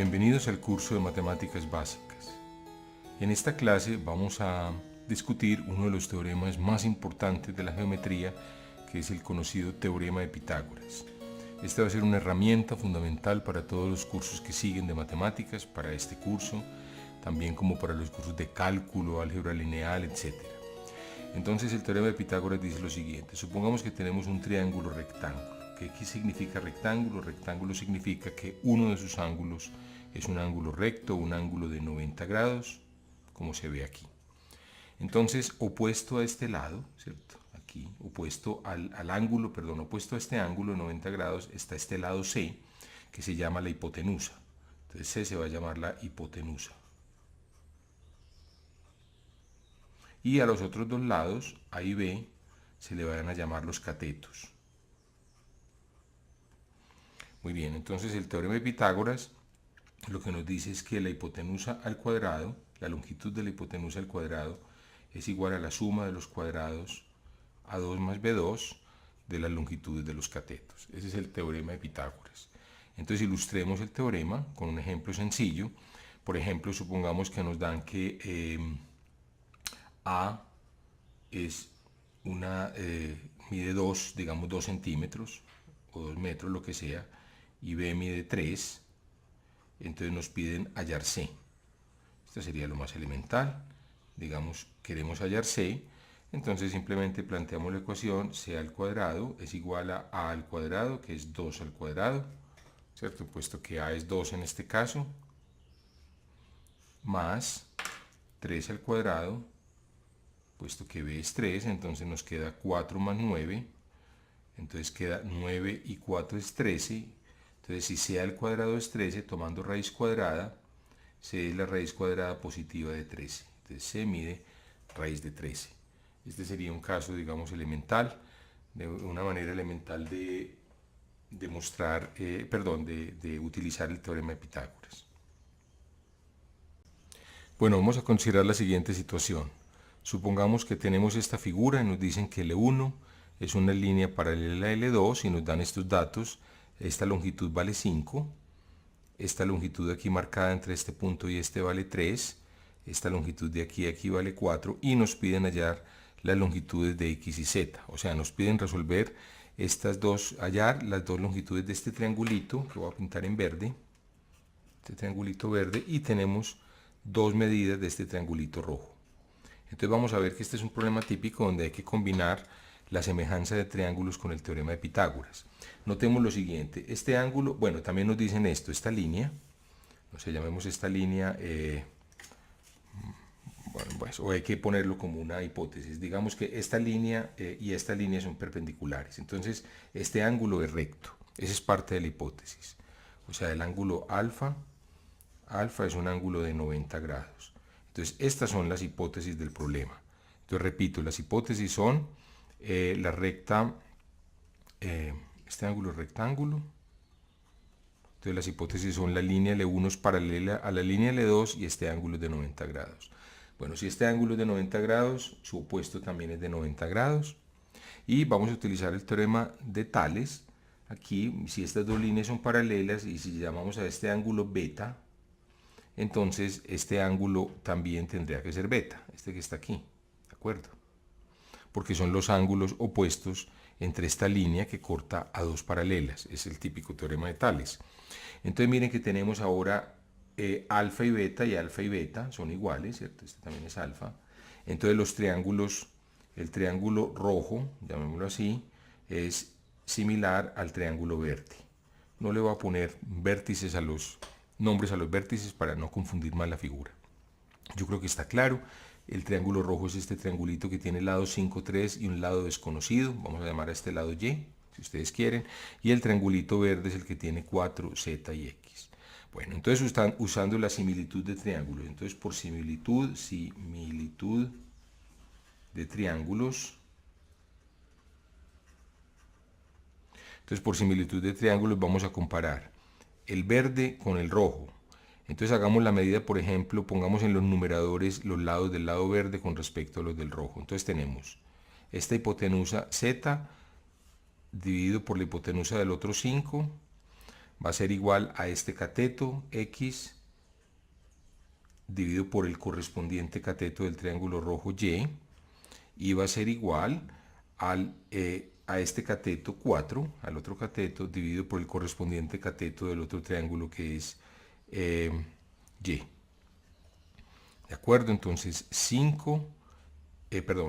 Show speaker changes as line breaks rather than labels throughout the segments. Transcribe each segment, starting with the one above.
Bienvenidos al curso de Matemáticas Básicas. En esta clase vamos a discutir uno de los teoremas más importantes de la geometría, que es el conocido teorema de Pitágoras. Esta va a ser una herramienta fundamental para todos los cursos que siguen de matemáticas, para este curso, también como para los cursos de cálculo, álgebra lineal, etc. Entonces el teorema de Pitágoras dice lo siguiente: supongamos que tenemos un triángulo rectángulo. ¿Qué significa rectángulo? Rectángulo significa que uno de sus ángulos es un ángulo recto, un ángulo de 90 grados, como se ve aquí. Entonces, opuesto a este lado, ¿cierto? Aquí, opuesto opuesto a este ángulo de 90 grados, está este lado C, que se llama la hipotenusa. Entonces C se va a llamar la hipotenusa. Y a los otros dos lados, A y B, se le van a llamar los catetos. Muy bien, entonces el teorema de Pitágoras lo que nos dice es que la hipotenusa al cuadrado, la longitud de la hipotenusa al cuadrado, es igual a la suma de los cuadrados A2 más B2 de las longitudes de los catetos. Ese es el teorema de Pitágoras. Entonces ilustremos el teorema con un ejemplo sencillo. Por ejemplo, supongamos que nos dan que A es mide 2, digamos 2 centímetros o 2 metros, lo que sea, y B mide 3, entonces nos piden hallar C. Esto sería lo más elemental. Digamos, queremos hallar C, entonces simplemente planteamos la ecuación: C al cuadrado es igual a al cuadrado, que es 2 al cuadrado, ¿cierto? Puesto que A es 2 en este caso, más 3 al cuadrado, puesto que B es 3, entonces nos queda 4 más 9, entonces queda 9 y 4 es 13, entonces si C al cuadrado es 13, tomando raíz cuadrada, C es la raíz cuadrada positiva de 13, entonces C mide raíz de 13. Este sería un caso, digamos, elemental, de una manera elemental de demostrar, de utilizar el teorema de Pitágoras. Bueno, vamos a considerar la siguiente situación. Supongamos que tenemos esta figura y nos dicen que L1 es una línea paralela a L2 y nos dan estos datos. Esta longitud vale 5, esta longitud aquí marcada entre este punto y este vale 3, esta longitud de aquí a aquí vale 4 y nos piden hallar las longitudes de X y Z. O sea, nos piden resolver hallar las dos longitudes de este triangulito, que voy a pintar en verde, este triangulito verde, y tenemos dos medidas de este triangulito rojo. Entonces vamos a ver que este es un problema típico donde hay que combinar la semejanza de triángulos con el teorema de Pitágoras. Notemos lo siguiente: este ángulo, bueno, también nos dicen esto, esta línea, no sé, llamemos esta línea, bueno, pues, o hay que ponerlo como una hipótesis. Digamos que esta línea y esta línea son perpendiculares, entonces este ángulo es recto, esa es parte de la hipótesis. O sea, el ángulo alfa es un ángulo de 90 grados. Entonces, estas son las hipótesis del problema. Entonces, repito, las hipótesis son la recta, este ángulo es rectángulo. Entonces, las hipótesis son: la línea L1 es paralela a la línea L2 y este ángulo es de 90 grados. Bueno, si este ángulo es de 90 grados, su opuesto también es de 90 grados. Y vamos a utilizar el teorema de Tales. Aquí, si estas dos líneas son paralelas y si llamamos a este ángulo beta, entonces este ángulo también tendría que ser beta, este que está aquí, ¿de acuerdo? Porque son los ángulos opuestos entre esta línea que corta a dos paralelas. Es el típico teorema de Tales. Entonces miren que tenemos ahora alfa y beta son iguales, ¿cierto? Este también es alfa. Entonces los triángulos, el triángulo rojo, llamémoslo así, es similar al triángulo verde. No le voy a poner vértices a los nombres a los vértices para no confundir más la figura. Yo creo que está claro. El triángulo rojo es este triangulito que tiene lados 5, 3 y un lado desconocido. Vamos a llamar a este lado Y, si ustedes quieren. Y el triangulito verde es el que tiene 4, Z y X. Bueno, entonces están usando la similitud de triángulos. Entonces, por similitud de triángulos. Entonces, por similitud de triángulos vamos a comparar el verde con el rojo. Entonces hagamos la medida, por ejemplo, pongamos en los numeradores los lados del lado verde con respecto a los del rojo. Entonces tenemos esta hipotenusa Z dividido por la hipotenusa del otro 5, va a ser igual a este cateto X dividido por el correspondiente cateto del triángulo rojo y va a ser igual a este cateto 4, al otro cateto, dividido por el correspondiente cateto del otro triángulo que es Y. ¿De acuerdo? Entonces 5,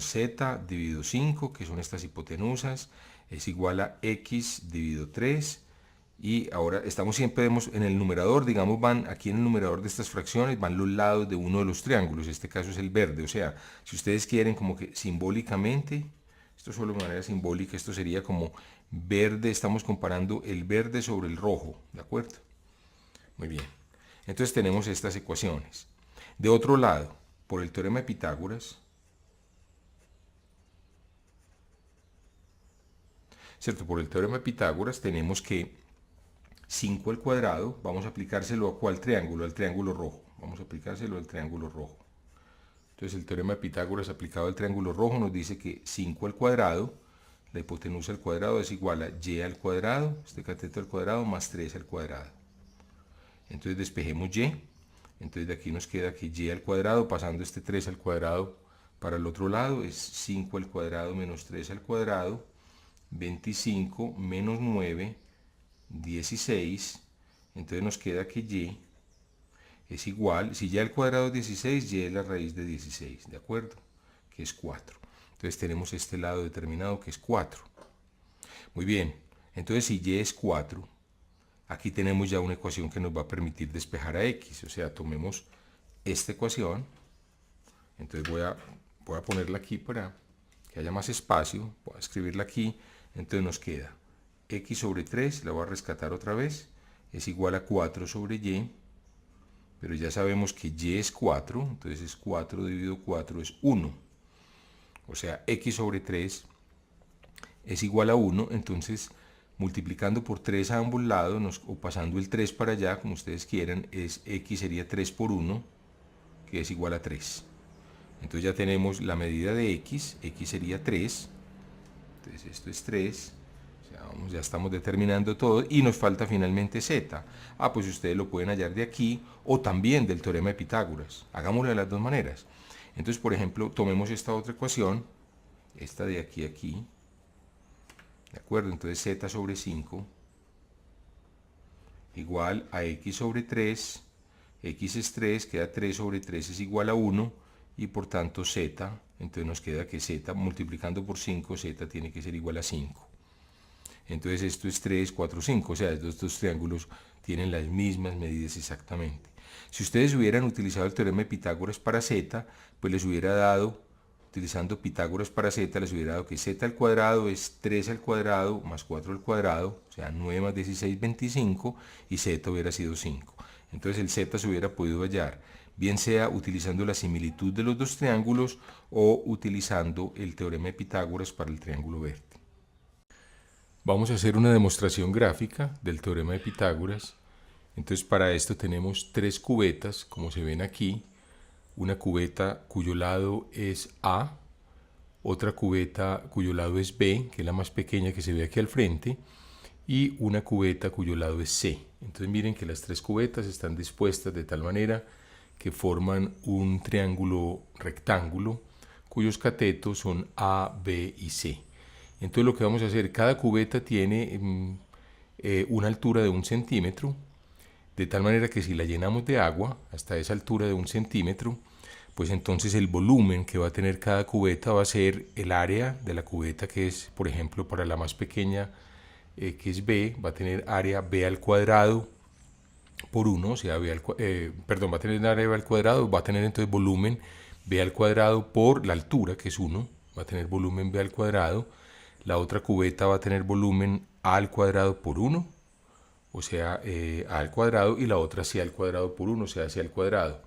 Z dividido 5, que son estas hipotenusas, es igual a X dividido 3. Y ahora estamos siempre en el numerador, digamos, van aquí en el numerador de estas fracciones, van los lados de uno de los triángulos, este caso es el verde, o sea, si ustedes quieren como que simbólicamente, esto solo de manera simbólica, esto sería como verde, estamos comparando el verde sobre el rojo, ¿de acuerdo? Muy bien, entonces tenemos estas ecuaciones. De otro lado, por el teorema de Pitágoras, ¿cierto? Por el teorema de Pitágoras tenemos que 5 al cuadrado, vamos a aplicárselo a ¿cuál triángulo? Al triángulo rojo. Vamos a aplicárselo al triángulo rojo. Entonces el teorema de Pitágoras aplicado al triángulo rojo nos dice que 5 al cuadrado, la hipotenusa al cuadrado es igual a y al cuadrado, este cateto al cuadrado, más 3 al cuadrado. Entonces despejemos y. Entonces de aquí nos queda que y al cuadrado, pasando este 3 al cuadrado para el otro lado, es 5 al cuadrado menos 3 al cuadrado, 25 menos 9, 16, entonces nos queda que y es igual, si y al cuadrado es 16, y es la raíz de 16, ¿de acuerdo? Que es 4. Entonces tenemos este lado determinado que es 4. Muy bien, entonces si y es 4, aquí tenemos ya una ecuación que nos va a permitir despejar a x, o sea, tomemos esta ecuación, entonces voy a ponerla aquí para que haya más espacio, voy a escribirla aquí, entonces nos queda x sobre 3, la voy a rescatar otra vez, es igual a 4 sobre y, pero ya sabemos que y es 4, entonces es 4 dividido 4 es 1. O sea, x sobre 3 es igual a 1, entonces multiplicando por 3 a ambos lados, o pasando el 3 para allá, como ustedes quieran, x sería 3 por 1, que es igual a 3. Entonces ya tenemos la medida de x sería 3, entonces esto es 3, ya estamos determinando todo y nos falta finalmente z. Pues ustedes lo pueden hallar de aquí o también del teorema de Pitágoras. Hagámoslo de las dos maneras. Entonces, por ejemplo, tomemos esta otra ecuación, esta de aquí a aquí, ¿de acuerdo? Entonces z sobre 5 igual a x sobre 3, x es 3, queda 3 sobre 3 es igual a 1 y por tanto z, entonces nos queda que z multiplicando por 5, z tiene que ser igual a 5. Entonces esto es 3, 4, 5, o sea, estos dos triángulos tienen las mismas medidas exactamente. Si ustedes hubieran utilizado el teorema de Pitágoras para z, pues les hubiera dado, utilizando Pitágoras para z, les hubiera dado que z al cuadrado es 3 al cuadrado más 4 al cuadrado, o sea, 9 más 16, 25, y z hubiera sido 5. Entonces el z se hubiera podido hallar, bien sea utilizando la similitud de los dos triángulos o utilizando el teorema de Pitágoras para el triángulo verde. Vamos a hacer una demostración gráfica del teorema de Pitágoras. Entonces para esto tenemos tres cubetas, como se ven aquí. Una cubeta cuyo lado es A, otra cubeta cuyo lado es B, que es la más pequeña que se ve aquí al frente, y una cubeta cuyo lado es C. Entonces miren que las tres cubetas están dispuestas de tal manera que forman un triángulo rectángulo cuyos catetos son A, B y C. Entonces lo que vamos a hacer, cada cubeta tiene una altura de 1 centímetro, de tal manera que si la llenamos de agua hasta esa altura de 1 centímetro, pues entonces el volumen que va a tener cada cubeta va a ser el área de la cubeta, que es, por ejemplo, para la más pequeña, que es B, va a tener área B al cuadrado por 1, o sea, va a tener área B al cuadrado, va a tener entonces volumen B al cuadrado por la altura, que es 1, va a tener volumen B al cuadrado. La otra cubeta va a tener volumen A al cuadrado por 1, o sea, A al cuadrado, y la otra C al cuadrado por 1, o sea, C al cuadrado.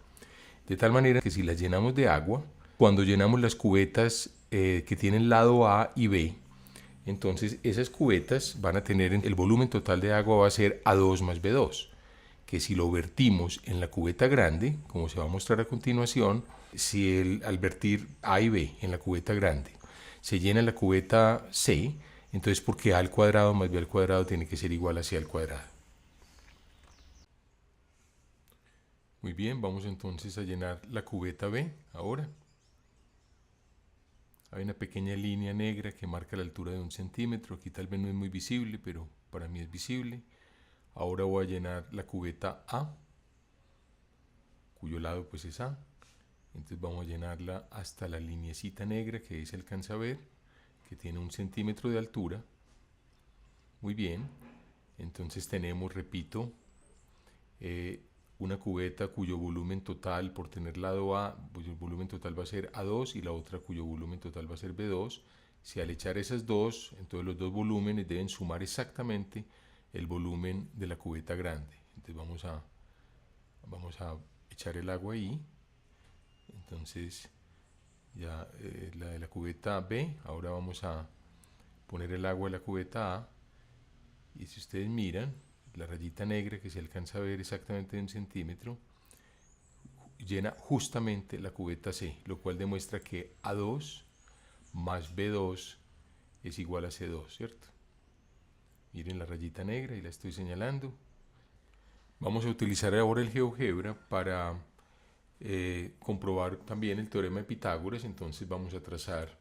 De tal manera que si las llenamos de agua, cuando llenamos las cubetas que tienen lado A y B, entonces esas cubetas van a tener, el volumen total de agua va a ser A2 más B2, que si lo vertimos en la cubeta grande, como se va a mostrar a continuación, si al vertir A y B en la cubeta grande, se llena la cubeta C, entonces porque A al cuadrado más B al cuadrado tiene que ser igual a C al cuadrado. Muy bien, vamos entonces a llenar la cubeta B ahora. Hay una pequeña línea negra que marca la altura de 1 centímetro. Aquí tal vez no es muy visible, pero para mí es visible. Ahora voy a llenar la cubeta A, cuyo lado pues es A. Entonces vamos a llenarla hasta la lineecita negra que ahí se alcanza a ver, que tiene 1 centímetro de altura. Muy bien. Entonces tenemos, repito, una cubeta cuyo volumen total, por tener lado A, cuyo volumen total va a ser A2 y la otra cuyo volumen total va a ser B2. Si al echar esas dos, entonces los dos volúmenes deben sumar exactamente el volumen de la cubeta grande. Entonces vamos a echar el agua ahí. Entonces ya la de la cubeta B, ahora vamos a poner el agua en la cubeta A. Y si ustedes miran, la rayita negra que se alcanza a ver exactamente de 1 centímetro llena justamente la cubeta C, lo cual demuestra que A2 más B2 es igual a C2, ¿cierto? Miren la rayita negra y la estoy señalando. Vamos a utilizar ahora el GeoGebra para comprobar también el teorema de Pitágoras. Entonces vamos a trazar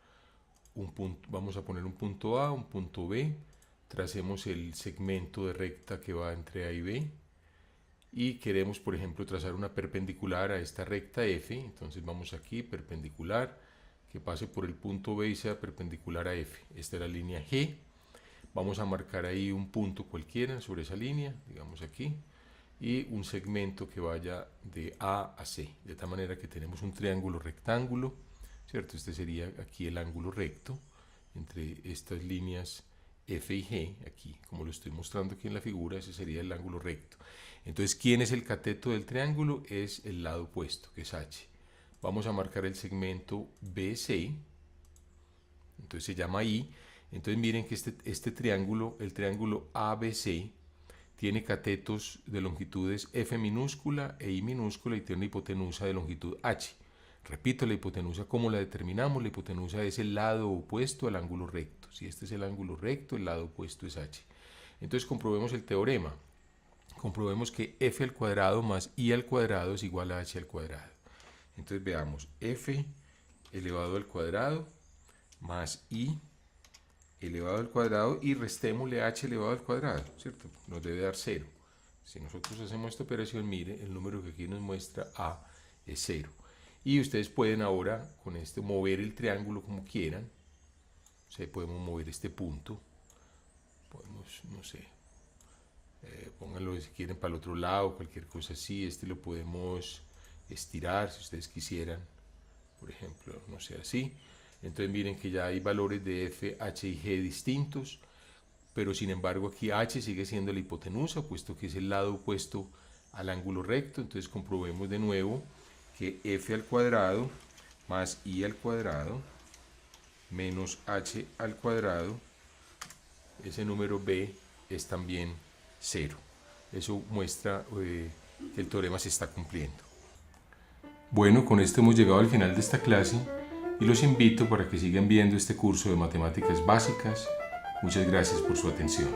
un punto, vamos a poner un punto A, un punto B. Tracemos el segmento de recta que va entre A y B y queremos, por ejemplo, trazar una perpendicular a esta recta F. Entonces vamos aquí, perpendicular, que pase por el punto B y sea perpendicular a F. Esta es la línea G. Vamos a marcar ahí un punto cualquiera sobre esa línea, digamos aquí, y un segmento que vaya de A a C, de tal manera que tenemos un triángulo rectángulo, ¿cierto? Este sería aquí el ángulo recto entre estas líneas F y G, aquí, como lo estoy mostrando aquí en la figura, ese sería el ángulo recto. Entonces, ¿quién es el cateto del triángulo? Es el lado opuesto, que es H. Vamos a marcar el segmento BC, entonces se llama I. Entonces miren que este triángulo, el triángulo ABC, tiene catetos de longitudes F minúscula e I minúscula y tiene una hipotenusa de longitud H. Repito, la hipotenusa, ¿cómo la determinamos? La hipotenusa es el lado opuesto al ángulo recto. Si este es el ángulo recto, el lado opuesto es H. Entonces comprobemos el teorema. Comprobemos que F al cuadrado más I al cuadrado es igual a H al cuadrado. Entonces veamos, F elevado al cuadrado más I elevado al cuadrado y restémosle H elevado al cuadrado, ¿cierto? Nos debe dar 0. Si nosotros hacemos esta operación, mire, el número que aquí nos muestra A es 0. Y ustedes pueden ahora con esto mover el triángulo como quieran. O sea, podemos mover este punto. Podemos, no sé, pónganlo si quieren para el otro lado, cualquier cosa así. Este lo podemos estirar si ustedes quisieran. Por ejemplo, no sé, así. Entonces miren que ya hay valores de F, H y G distintos. Pero sin embargo aquí H sigue siendo la hipotenusa, puesto que es el lado opuesto al ángulo recto. Entonces comprobemos de nuevo que F al cuadrado más I al cuadrado menos H al cuadrado, ese número B es también 0. Eso muestra que el teorema se está cumpliendo. Bueno, con esto hemos llegado al final de esta clase y los invito para que sigan viendo este curso de matemáticas básicas. Muchas gracias por su atención.